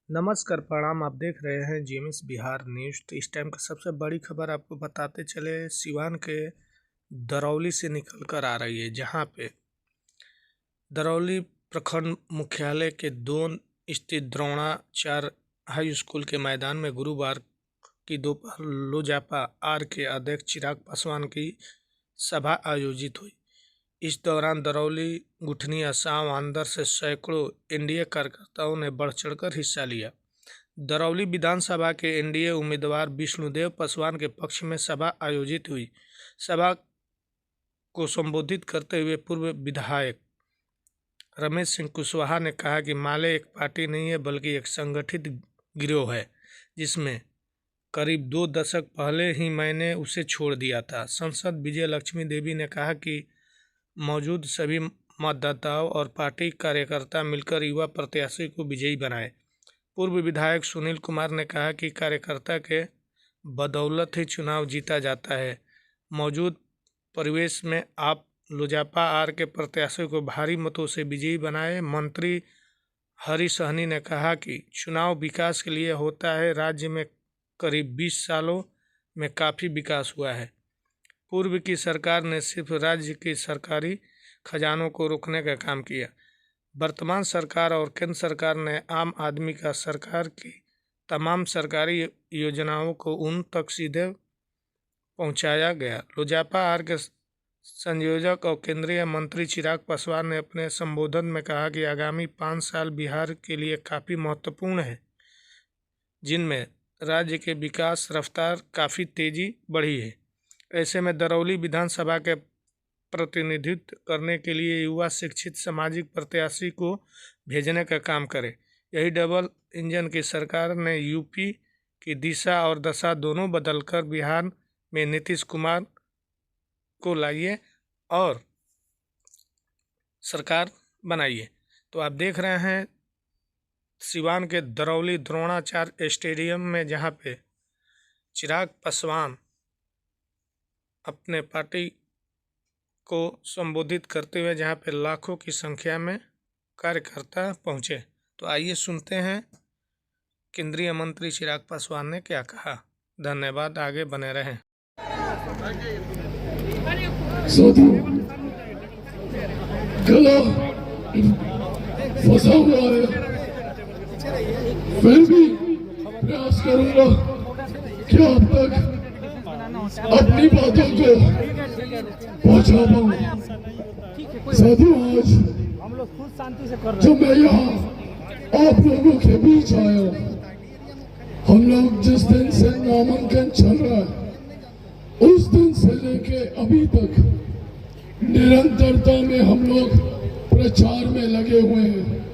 नमस्कार, प्रणाम। आप देख रहे हैं जीएमएस बिहार न्यूज़। तो इस टाइम का सबसे बड़ी खबर आपको बताते चले, सिवान के दरौली से निकल कर आ रही है, जहां पे दरौली प्रखंड मुख्यालय के दोन स्थित द्रोणाचार्य हाई स्कूल के मैदान में गुरुवार की दोपहर लोजपा आर के अध्यक्ष चिराग पासवान की सभा आयोजित हुई। इस दौरान दरौली, गुठनी, असम, आंध्र से सैकड़ों एनडीए कार्यकर्ताओं ने बढ़ चढ़कर हिस्सा लिया। दरौली विधानसभा के एनडीए उम्मीदवार विष्णुदेव पासवान के पक्ष में सभा आयोजित हुई। सभा को संबोधित करते हुए पूर्व विधायक रमेश सिंह कुशवाहा ने कहा कि माले एक पार्टी नहीं है, बल्कि एक संगठित गिरोह है, जिसमें करीब 2 दशक पहले ही मैंने उसे छोड़ दिया था। सांसद विजय लक्ष्मी देवी ने कहा कि मौजूद सभी मतदाताओं और पार्टी कार्यकर्ता मिलकर युवा प्रत्याशी को विजयी बनाए। पूर्व विधायक सुनील कुमार ने कहा कि कार्यकर्ता के बदौलत ही चुनाव जीता जाता है। मौजूद परिवेश में आप लोजपा आर के प्रत्याशी को भारी मतों से विजयी बनाए। मंत्री हरी सहनी ने कहा कि चुनाव विकास के लिए होता है। राज्य में करीब 20 सालों में काफ़ी विकास हुआ है। पूर्व की सरकार ने सिर्फ राज्य के सरकारी खजानों को रोकने का काम किया। वर्तमान सरकार और केंद्र सरकार ने आम आदमी का सरकार की तमाम सरकारी योजनाओं को उन तक सीधे पहुंचाया गया। लोजपा आर के संयोजक और केंद्रीय मंत्री चिराग पासवान ने अपने संबोधन में कहा कि आगामी 5 साल बिहार के लिए काफ़ी महत्वपूर्ण है, जिनमें राज्य के विकास रफ्तार काफ़ी तेजी बढ़ी है। ऐसे में दरौली विधानसभा के प्रतिनिधित्व करने के लिए युवा शिक्षित सामाजिक प्रत्याशी को भेजने का काम करे। यही डबल इंजन की सरकार ने यूपी की दिशा और दशा दोनों बदलकर बिहार में नीतीश कुमार को लाइए और सरकार बनाइए। तो आप देख रहे हैं सिवान के दरौली द्रोणाचार्य स्टेडियम में, जहां पे चिराग पासवान अपने पार्टी को संबोधित करते हुए, जहां पे लाखों की संख्या में कार्यकर्ता पहुंचे। तो आइए सुनते हैं केंद्रीय मंत्री चिराग पासवान ने क्या कहा। धन्यवाद, आगे बने रहें। गला फंसा हुआ है, फिर भी प्रयास करूंगा कि आप तक अपनी बातों को पहुंचा पाऊं। साथियों, आज जब मैं यहाँ आप लोगों के बीच आया, हम लोग जिस दिन से नामांकन चल रहा है, उस दिन से लेके अभी तक निरंतरता में हम लोग प्रचार में लगे हुए हैं।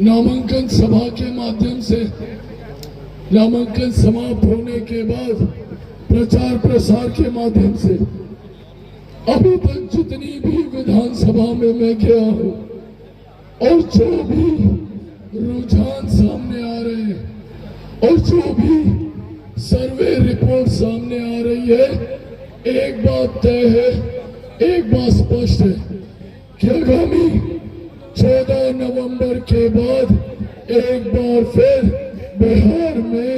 नामांकन सभा के माध्यम से, नामांकन समाप्त होने के बाद प्रचार प्रसार के माध्यम से अभी तक जितनी भी विधानसभा में मैं गया हूँ और जो भी रुझान सामने आ रहे हैं और जो भी सर्वे रिपोर्ट सामने आ रही है, एक बात तय है, एक बात स्पष्ट है कि आगामी 14 नवंबर के बाद एक बार फिर बिहार में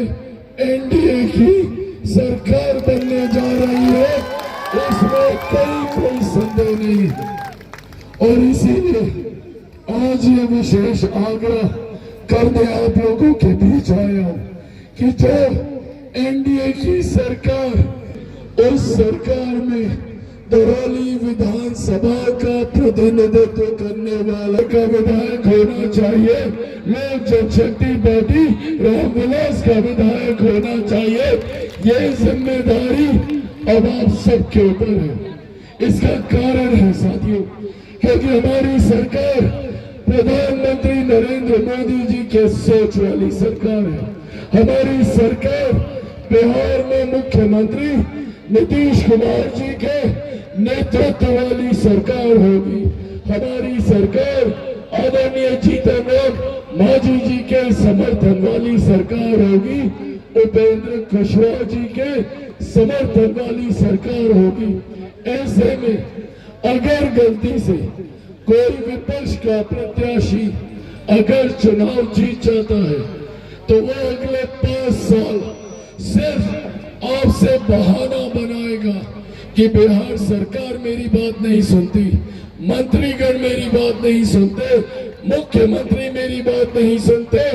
एनडीए की सरकार बनने जा रही है। इसमें कोई संदेह नहीं। और इसीलिए आज ये विशेष आग्रह करने आप लोगों के बीच आया हूं कि जो एनडीए की सरकार, उस सरकार में दरौली विधानसभा का प्रतिनिधित्व करने वाला का विधायक होना चाहिए। लोक जनशक्ति पार्टी रामविलास का विधायक होना चाहिए। ये जिम्मेदारी अब आप सबके ऊपर है। इसका कारण है साथियों, क्योंकि हमारी सरकार प्रधानमंत्री नरेंद्र मोदी जी के सोच वाली सरकार है। हमारी सरकार बिहार में मुख्यमंत्री नीतीश कुमार जी के नेतृत्व वाली सरकार होगी। हमारी सरकार आदरणीय जीतन राम मांझी जी के समर्थन वाली सरकार होगी। उपेंद्र कुशवाहा जी के समर्थन वाली सरकार होगी। ऐसे में अगर गलती से कोई विपक्ष का प्रत्याशी अगर चुनाव जीत जाता है तो वो अगले 5 साल सिर्फ आपसे बहाना बनाएगा कि बिहार सरकार मेरी बात नहीं सुनती, मंत्रीगण मेरी बात नहीं सुनते, मुख्यमंत्री मेरी बात नहीं सुनते,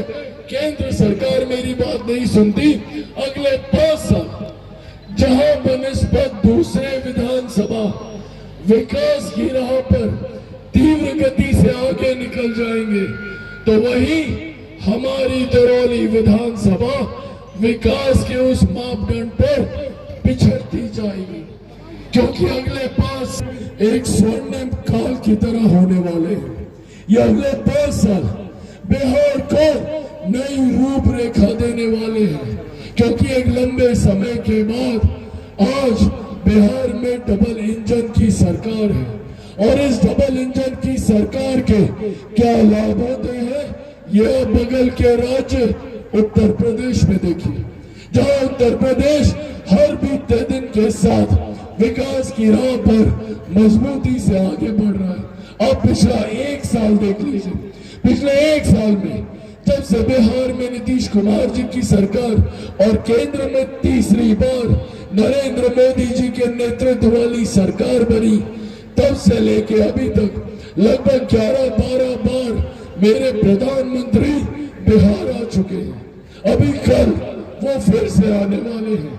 केंद्र सरकार मेरी बात नहीं सुनती। अगले 5 साल जहां बनिस्बत दूसरे विधानसभा विकास की राह पर तीव्र गति से आगे निकल जाएंगे, तो वही हमारी दरौली विधानसभा विकास के उस मापदंड पर पिछड़ती जाएगी, क्योंकि अगले 5 एक स्वर्णिम काल की तरह होने वाले हैं। ये अगले 5 साल बिहार को नई रूपरेखा देने वाले हैं, क्योंकि एक लंबे समय के बाद आज बिहार में डबल इंजन की सरकार है, और इस डबल इंजन की सरकार के क्या लाभ होते हैं ये बगल के राज्य उत्तर प्रदेश में देखिए, जहां उत्तर प्रदेश हर बीते दिन के साथ विकास की राह पर मजबूती से आगे बढ़ रहा है। अब पिछला 1 साल देख लीजिए, पिछले 1 साल में जब से बिहार में नीतीश कुमार जी की सरकार और केंद्र में तीसरी बार नरेंद्र मोदी जी के नेतृत्व वाली सरकार बनी, तब से लेके अभी तक लगभग 11-12 बार मेरे प्रधानमंत्री बिहार आ चुके हैं। अभी कल वो फिर से आने वाले हैं,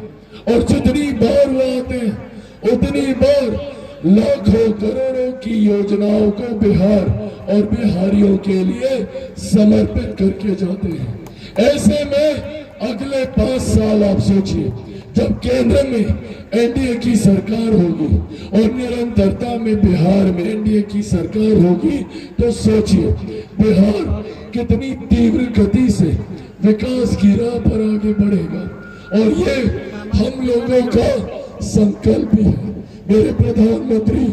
और जितनी बार वो आते हैं उतनी बार लाखों करोड़ों की योजनाओं को बिहार और बिहारियों के लिए समर्पित करके जाते हैं। ऐसे में अगले 5 साल आप सोचिए, जब केंद्र में एनडीए की सरकार होगी और निरंतरता में बिहार में एनडीए की सरकार होगी, तो सोचिए बिहार कितनी तीव्र गति से विकास की राह पर आगे बढ़ेगा। और ये हम लोगों का संकल्प भी है। मेरे प्रधानमंत्री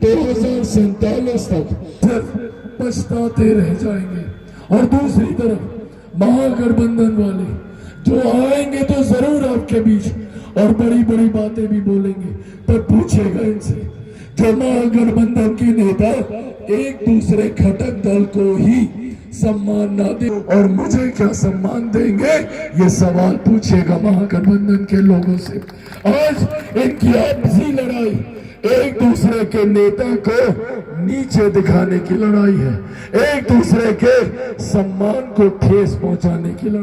2047 तक सिर्फ पछताते रह जाएंगे, और दूसरी तरफ महागठबंधन वाले जो आएंगे तो जरूर आपके बीच और बड़ी बड़ी बातें भी बोलेंगे, पर पूछेगा इनसे, जो महागठबंधन के नेता एक दूसरे घटक दल को ही सम्मान ना दे और मुझे क्या सम्मान देंगे, ये सवाल पूछेगा महागठबंधन के लोगों से। आज इनकी आपसी लड़ाई एक दूसरे के नेता को नीचे दिखाने की लड़ाई है, एक दूसरे के सम्मान को ठेस पहुंचाने की लड़ाई।